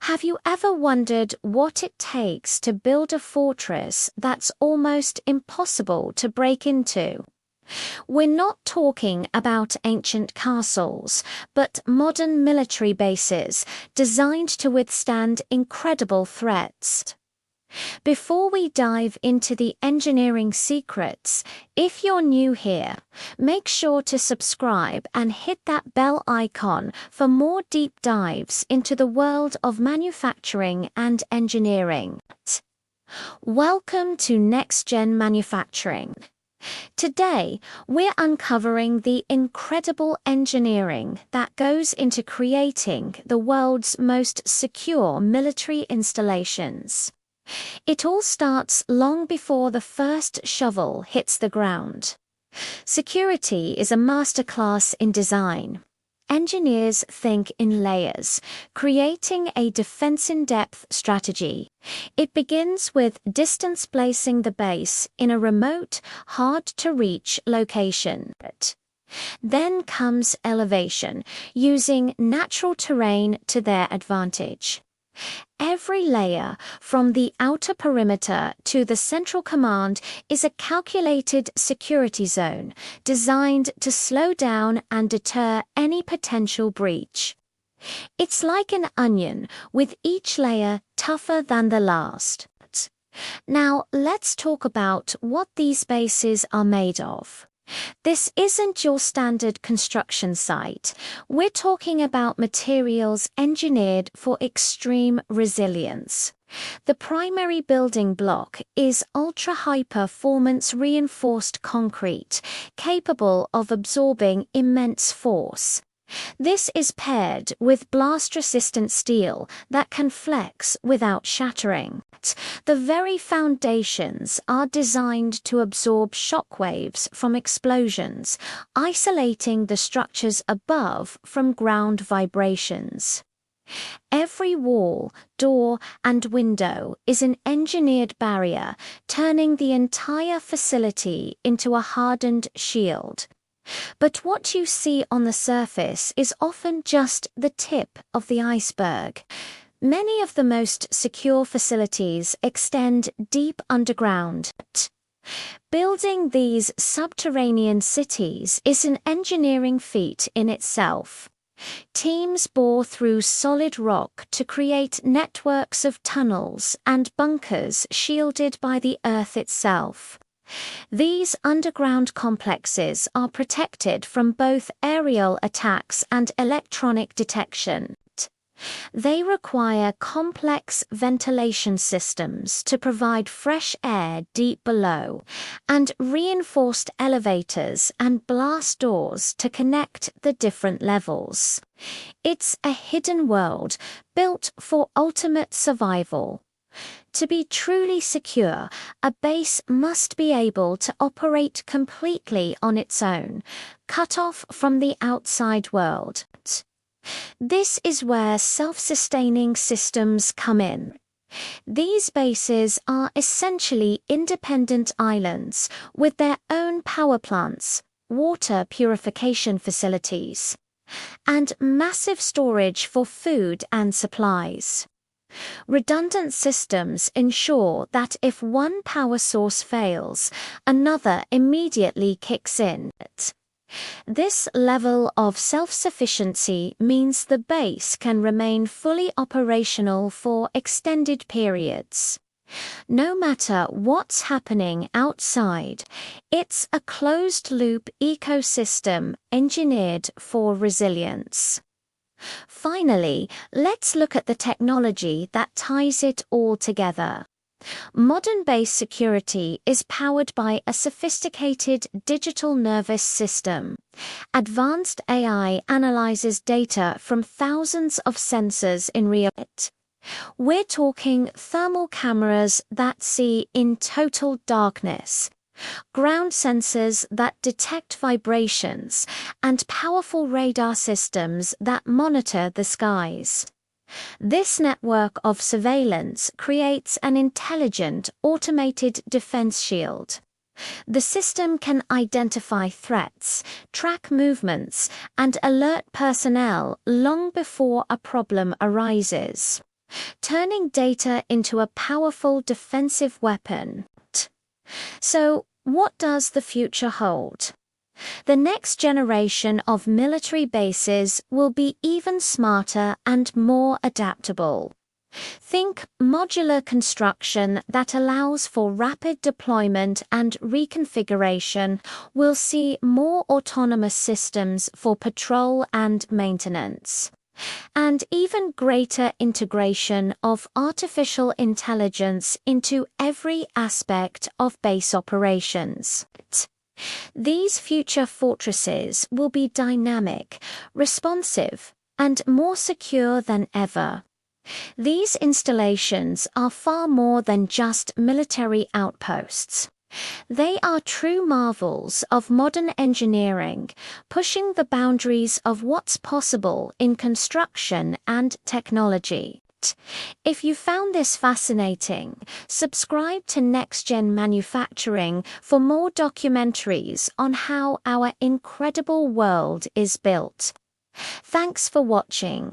Have you ever wondered what it takes to build a fortress that's almost impossible to break into? We're not talking about ancient castles, but modern military bases designed to withstand incredible threats. Before we dive into the engineering secrets, if you're new here, make sure to subscribe and hit that bell icon for more deep dives into the world of manufacturing and engineering. Welcome to NextGen Manufacturing. Today, we're uncovering the incredible engineering that goes into creating the world's most secure military installations. It all starts long before the first shovel hits the ground. Security is a masterclass in design. Engineers think in layers, creating a defense-in-depth strategy. It begins with distance placing the base in a remote, hard-to-reach location. Then comes elevation, using natural terrain to their advantage. Every layer, from the outer perimeter to the central command, is a calculated security zone designed to slow down and deter any potential breach. It's like an onion, with each layer tougher than the last. Now, let's talk about what these bases are made of. This isn't your standard construction site. We're talking about materials engineered for extreme resilience. The primary building block is ultra-high performance reinforced concrete, capable of absorbing immense force. This is paired with blast-resistant steel that can flex without shattering. The very foundations are designed to absorb shock waves from explosions, isolating the structures above from ground vibrations. Every wall, door, and window is an engineered barrier, turning the entire facility into a hardened shield. But what you see on the surface is often just the tip of the iceberg. Many of the most secure facilities extend deep underground. Building these subterranean cities is an engineering feat in itself. Teams bore through solid rock to create networks of tunnels and bunkers shielded by the earth itself. These underground complexes are protected from both aerial attacks and electronic detection. They require complex ventilation systems to provide fresh air deep below, and reinforced elevators and blast doors to connect the different levels. It's a hidden world built for ultimate survival. To be truly secure, a base must be able to operate completely on its own, cut off from the outside world. This is where self-sustaining systems come in. These bases are essentially independent islands with their own power plants, water purification facilities, and massive storage for food and supplies. Redundant systems ensure that if one power source fails, another immediately kicks in. This level of self-sufficiency means the base can remain fully operational for extended periods. No matter what's happening outside, it's a closed-loop ecosystem engineered for resilience. Finally, let's look at the technology that ties it all together. Modern base security is powered by a sophisticated digital nervous system. Advanced AI analyzes data from thousands of sensors in real time. We're talking thermal cameras that see in total darkness, ground sensors that detect vibrations, and powerful radar systems that monitor the skies. This network of surveillance creates an intelligent, automated defense shield. The system can identify threats, track movements, and alert personnel long before a problem arises, turning data into a powerful defensive weapon. So, what does the future hold? The next generation of military bases will be even smarter and more adaptable. Think modular construction that allows for rapid deployment and reconfiguration. Will see more autonomous systems for patrol and maintenance, and even greater integration of artificial intelligence into every aspect of base operations. These future fortresses will be dynamic, responsive, and more secure than ever. These installations are far more than just military outposts. They are true marvels of modern engineering, pushing the boundaries of what's possible in construction and technology. If you found this fascinating, subscribe to NextGen Manufacturing for more documentaries on how our incredible world is built. Thanks for watching.